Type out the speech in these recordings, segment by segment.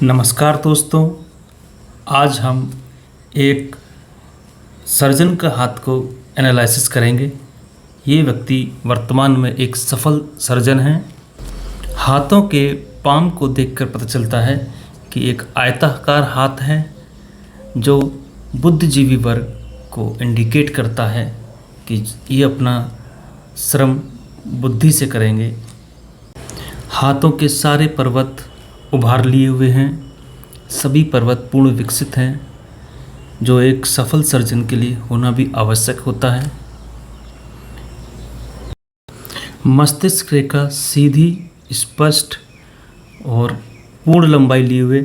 नमस्कार दोस्तों। आज हम एक सर्जन का हाथ को एनालिसिस करेंगे। ये व्यक्ति वर्तमान में एक सफल सर्जन हैं। हाथों के पाम को देखकर पता चलता है कि एक आयताकार हाथ है जो बुद्धिजीवी वर्ग को इंडिकेट करता है कि ये अपना श्रम बुद्धि से करेंगे। हाथों के सारे पर्वत उभार लिए हुए हैं। सभी पर्वत पूर्ण विकसित हैं, जो एक सफल सर्जन के लिए होना भी आवश्यक होता है। मस्तिष्क रेखा सीधी, स्पष्ट और पूर्ण लंबाई लिए हुए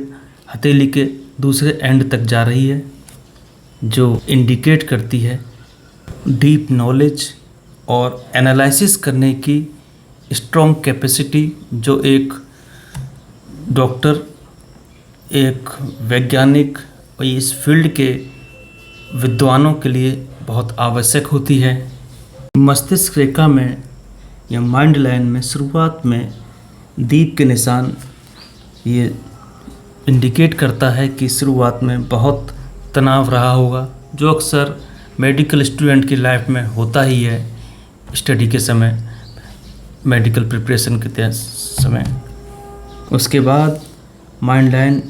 हथेली के दूसरे एंड तक जा रही है, जो इंडिकेट करती है डीप नॉलेज और एनालिसिस करने की स्ट्रॉन्ग कैपेसिटी, जो एक डॉक्टर, एक वैज्ञानिक और इस फील्ड के विद्वानों के लिए बहुत आवश्यक होती है। मस्तिष्क रेखा में या माइंड लाइन में शुरुआत में दीप के निशान ये इंडिकेट करता है कि शुरुआत में बहुत तनाव रहा होगा, जो अक्सर मेडिकल स्टूडेंट की लाइफ में होता ही है। स्टडी के समय, मेडिकल प्रिपरेशन के समय। उसके बाद माइंड लाइन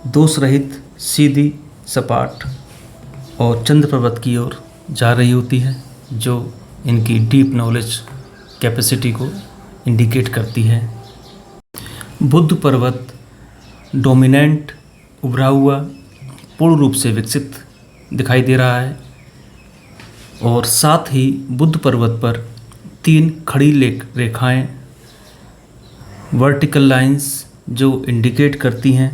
दोष रहित, सीधी, सपाट और चंद्र पर्वत की ओर जा रही होती है, जो इनकी डीप नॉलेज कैपेसिटी को इंडिकेट करती है। बुद्ध पर्वत डोमिनेंट, उभरा हुआ, पूर्ण रूप से विकसित दिखाई दे रहा है और साथ ही बुद्ध पर्वत पर 3 खड़ी रेखाएं, वर्टिकल लाइंस, जो इंडिकेट करती हैं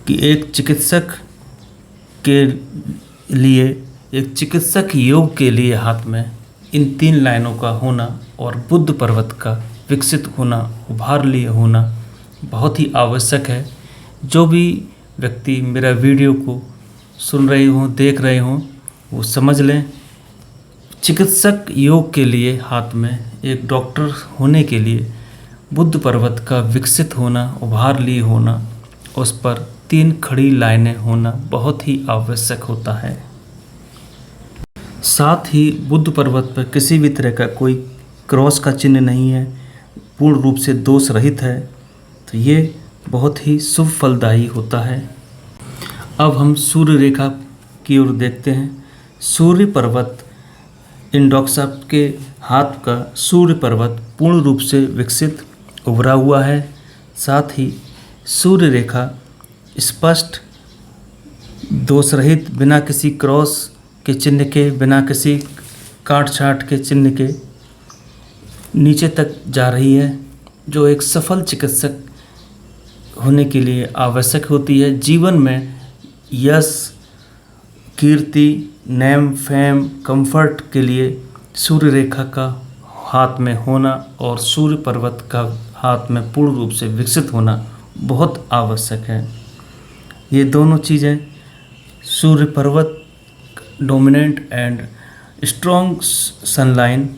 कि एक चिकित्सक के लिए, एक चिकित्सक योग के लिए हाथ में इन 3 लाइनों का होना और बुद्ध पर्वत का विकसित होना, उभार लिए होना बहुत ही आवश्यक है। जो भी व्यक्ति मेरा वीडियो को सुन रहे हों, देख रहे हों, वो समझ लें, चिकित्सक योग के लिए हाथ में, एक डॉक्टर होने के लिए बुद्ध पर्वत का विकसित होना, उभार लिए होना, उस पर 3 खड़ी लाइनें होना बहुत ही आवश्यक होता है। साथ ही बुद्ध पर्वत पर किसी भी तरह का कोई क्रॉस का चिन्ह नहीं है, पूर्ण रूप से दोष रहित है, तो ये बहुत ही शुभ फलदायी होता है। अब हम सूर्य रेखा की ओर देखते हैं। सूर्य पर्वत, इन डॉक्टर साहब के हाथ का सूर्य पर्वत पूर्ण रूप से विकसित, उभरा हुआ है। साथ ही सूर्य रेखा स्पष्ट, दोष रहित, बिना किसी क्रॉस के चिन्ह के, बिना किसी काट छाट के चिन्ह के नीचे तक जा रही है, जो एक सफल चिकित्सक होने के लिए आवश्यक होती है। जीवन में यश, कीर्ति, नेम, फेम, कंफर्ट के लिए सूर्य रेखा का हाथ में होना और सूर्य पर्वत का हाथ में पूर्ण रूप से विकसित होना बहुत आवश्यक है। ये दोनों चीज़ें, सूर्य पर्वत डोमिनेंट एंड स्ट्रॉन्ग सनलाइन,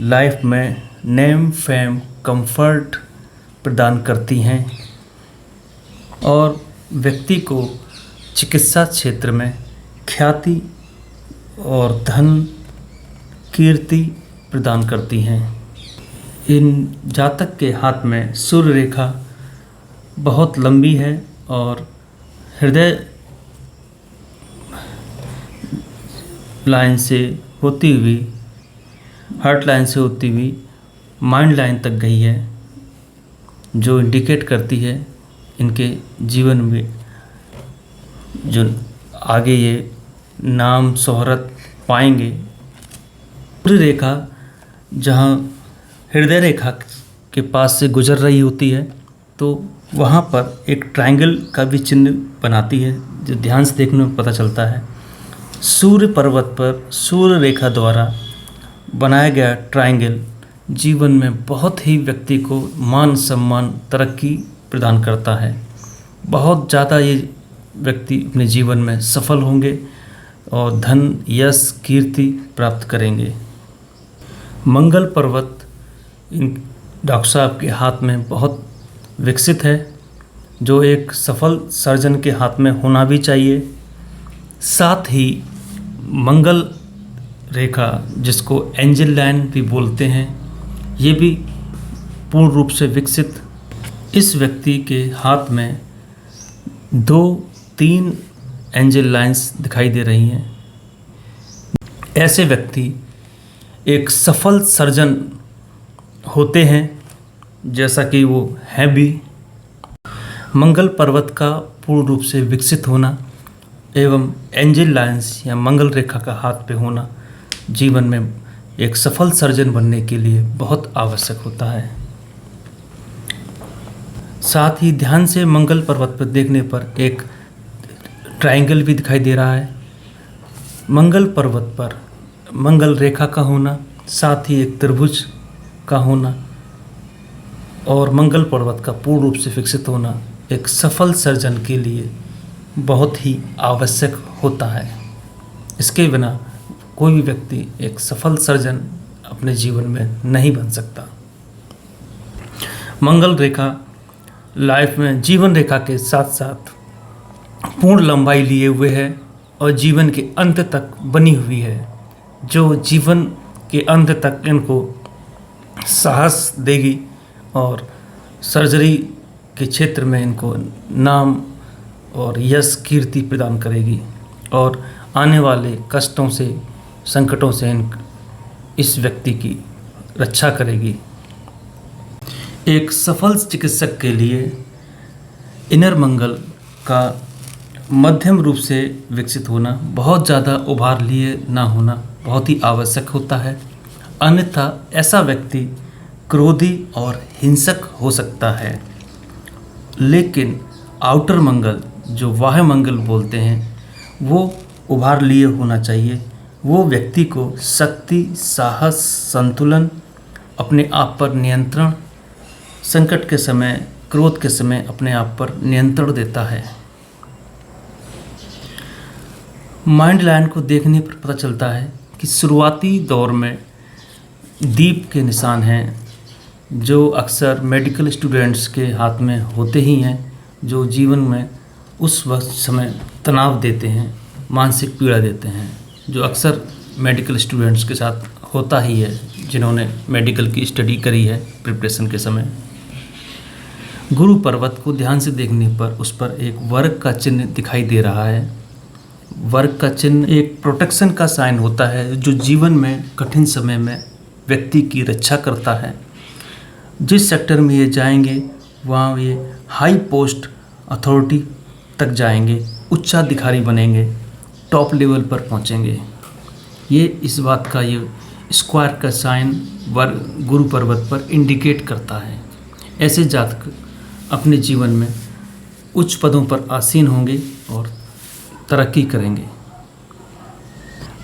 लाइफ में नेम, फेम, कंफर्ट प्रदान करती हैं और व्यक्ति को चिकित्सा क्षेत्र में ख्याति और धन, कीर्ति प्रदान करती हैं। इन जातक के हाथ में सूर्य रेखा बहुत लंबी है और हृदय लाइन से होती हुई, हार्ट लाइन से होती हुई माइंड लाइन तक गई है, जो इंडिकेट करती है इनके जीवन में जो आगे ये नाम शोहरत पाएंगे। सूर्य रेखा जहाँ हृदय रेखा के पास से गुजर रही होती है, तो वहाँ पर एक ट्रायंगल का भी चिन्ह बनाती है, जो ध्यान से देखने में पता चलता है। सूर्य पर्वत पर सूर्य रेखा द्वारा बनाया गया ट्रायंगल जीवन में बहुत ही व्यक्ति को मान सम्मान, तरक्की प्रदान करता है। बहुत ज़्यादा ये व्यक्ति अपने जीवन में सफल होंगे और धन, यश, कीर्ति प्राप्त करेंगे। मंगल पर्वत इन डॉक्टर साहब के हाथ में बहुत विकसित है जो एक सफल सर्जन के हाथ में होना भी चाहिए। साथ ही मंगल रेखा, जिसको एंजल लाइन भी बोलते हैं, ये भी पूर्ण रूप से विकसित। इस व्यक्ति के हाथ में 2-3 एंजल लाइंस दिखाई दे रही हैं। ऐसे व्यक्ति एक सफल सर्जन होते हैं, जैसा कि वो हैं भी। मंगल पर्वत का पूर्ण रूप से विकसित होना एवं एंजल लाइंस या मंगल रेखा का हाथ पे होना जीवन में एक सफल सर्जन बनने के लिए बहुत आवश्यक होता है। साथ ही ध्यान से मंगल पर्वत पर देखने पर एक ट्रायंगल भी दिखाई दे रहा है। मंगल पर्वत पर मंगल रेखा का होना, साथ ही एक त्रिभुज का होना और मंगल पर्वत का पूर्ण रूप से विकसित होना एक सफल सर्जन के लिए बहुत ही आवश्यक होता है। इसके बिना कोई भी व्यक्ति एक सफल सर्जन अपने जीवन में नहीं बन सकता। मंगल रेखा लाइफ में जीवन रेखा के साथ साथ पूर्ण लंबाई लिए हुए है और जीवन के अंत तक बनी हुई है, जो जीवन के अंत तक इनको साहस देगी और सर्जरी के क्षेत्र में इनको नाम और यश कीर्ति प्रदान करेगी और आने वाले कष्टों से, संकटों से इस व्यक्ति की रक्षा करेगी। एक सफल चिकित्सक के लिए इनर मंगल का मध्यम रूप से विकसित होना, बहुत ज़्यादा उभार लिए ना होना बहुत ही आवश्यक होता है। अन्यथा ऐसा व्यक्ति क्रोधी और हिंसक हो सकता है। लेकिन आउटर मंगल, जो बाह्य मंगल बोलते हैं, वो उभार लिए होना चाहिए। वो व्यक्ति को शक्ति, साहस, संतुलन, अपने आप पर नियंत्रण, संकट के समय, क्रोध के समय अपने आप पर नियंत्रण देता है। माइंड लाइन को देखने पर पता चलता है कि शुरुआती दौर में दीप के निशान हैं, जो अक्सर मेडिकल स्टूडेंट्स के हाथ में होते ही हैं, जो जीवन में उस वक्त समय तनाव देते हैं, मानसिक पीड़ा देते हैं, जो अक्सर मेडिकल स्टूडेंट्स के साथ होता ही है, जिन्होंने मेडिकल की स्टडी करी है प्रिपरेशन के समय। गुरु पर्वत को ध्यान से देखने पर उस पर एक वर्ग का चिन्ह दिखाई दे रहा है। वर्ग का चिन्ह एक प्रोटेक्शन का साइन होता है, जो जीवन में कठिन समय में व्यक्ति की रक्षा करता है। जिस सेक्टर में ये जाएंगे वहाँ ये हाई पोस्ट अथॉरिटी तक जाएंगे, उच्चाधिकारी बनेंगे, टॉप लेवल पर पहुँचेंगे। ये इस बात का ये स्क्वायर का साइन वर्ग गुरु पर्वत पर इंडिकेट करता है। ऐसे जातक अपने जीवन में उच्च पदों पर आसीन होंगे और तरक्की करेंगे।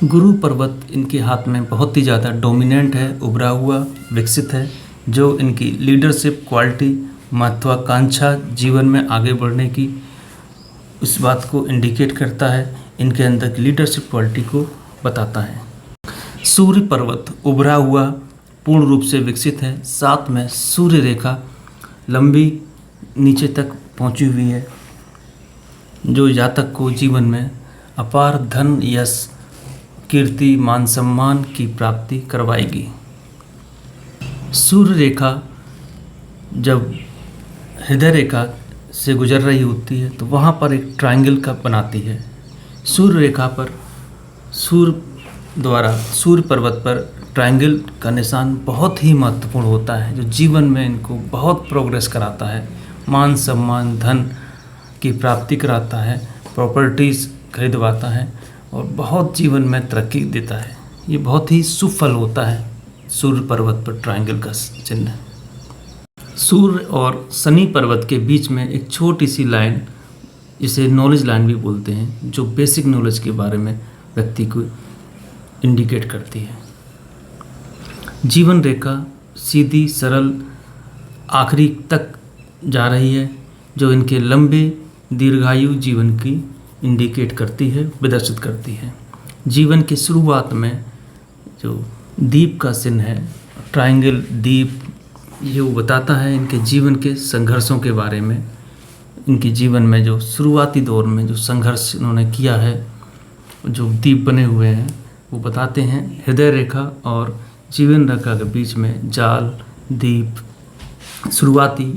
गुरु पर्वत इनके हाथ में बहुत ही ज़्यादा डोमिनेंट है, उभरा हुआ, विकसित है, जो इनकी लीडरशिप क्वालिटी, महत्वाकांक्षा, जीवन में आगे बढ़ने की उस बात को इंडिकेट करता है, इनके अंदर की लीडरशिप क्वालिटी को बताता है। सूर्य पर्वत उभरा हुआ, पूर्ण रूप से विकसित है, साथ में सूर्य रेखा लंबी नीचे तक पहुंची हुई है, जो जातक को जीवन में अपार धन, यश, कीर्ति, मान सम्मान की प्राप्ति करवाएगी। सूर्य रेखा जब हृदय रेखा से गुजर रही होती है तो वहाँ पर एक ट्रायंगल का बनाती है। सूर्य रेखा पर सूर्य द्वारा सूर्य पर्वत पर ट्रायंगल का निशान बहुत ही महत्वपूर्ण होता है, जो जीवन में इनको बहुत प्रोग्रेस कराता है, मान सम्मान, धन की प्राप्ति कराता है, प्रॉपर्टीज़ खरीदवाता है और बहुत जीवन में तरक्की देता है। ये बहुत ही सुफल होता है सूर्य पर्वत पर ट्रायंगल का चिन्ह। सूर्य और शनि पर्वत के बीच में एक छोटी सी लाइन, इसे नॉलेज लाइन भी बोलते हैं, जो बेसिक नॉलेज के बारे में व्यक्ति को इंडिकेट करती है। जीवन रेखा सीधी सरल आखिरी तक जा रही है, जो इनके लंबे दीर्घायु जीवन की इंडिकेट करती है, प्रदर्शित करती है। जीवन की शुरुआत में जो दीप का चिन्ह है, ट्रायंगल दीप, ये वो बताता है इनके जीवन के संघर्षों के बारे में, इनके जीवन में जो शुरुआती दौर में जो संघर्ष इन्होंने किया है, जो दीप बने हुए हैं, वो बताते हैं। हृदय रेखा और जीवन रेखा के बीच में जाल दीप शुरुआती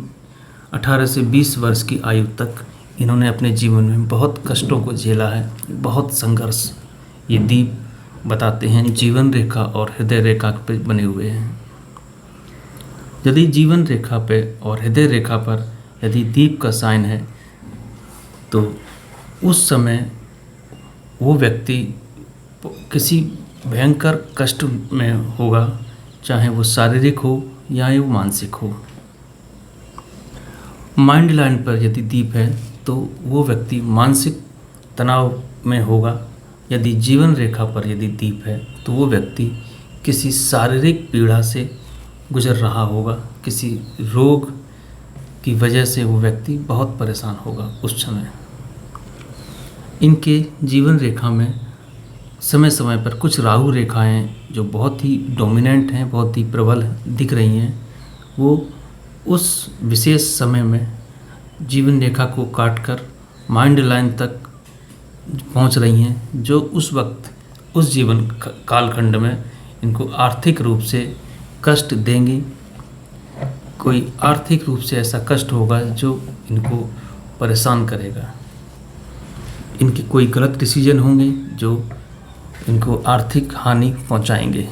18 से 20 वर्ष की आयु तक इन्होंने अपने जीवन में बहुत कष्टों को झेला है, बहुत संघर्ष ये दीप बताते हैं। जीवन रेखा और हृदय रेखा पे बने हुए हैं। यदि जीवन रेखा पे और हृदय रेखा पर यदि दीप का साइन है तो उस समय वो व्यक्ति किसी भयंकर कष्ट में होगा, चाहे वो शारीरिक हो या वो मानसिक हो। माइंड लाइन पर यदि दीप है तो वो व्यक्ति मानसिक तनाव में होगा। यदि जीवन रेखा पर यदि दीप है तो वो व्यक्ति किसी शारीरिक पीड़ा से गुजर रहा होगा, किसी रोग की वजह से वो व्यक्ति बहुत परेशान होगा उस समय। इनके जीवन रेखा में समय समय पर कुछ राहु रेखाएं जो बहुत ही डोमिनेंट हैं, बहुत ही प्रबल दिख रही हैं, वो उस विशेष समय में जीवन रेखा को काटकर माइंड लाइन तक पहुंच रही हैं, जो उस वक्त उस जीवन कालखंड में इनको आर्थिक रूप से कष्ट देंगी। कोई आर्थिक रूप से ऐसा कष्ट होगा जो इनको परेशान करेगा। इनके कोई गलत डिसीजन होंगे जो इनको आर्थिक हानि पहुंचाएंगे।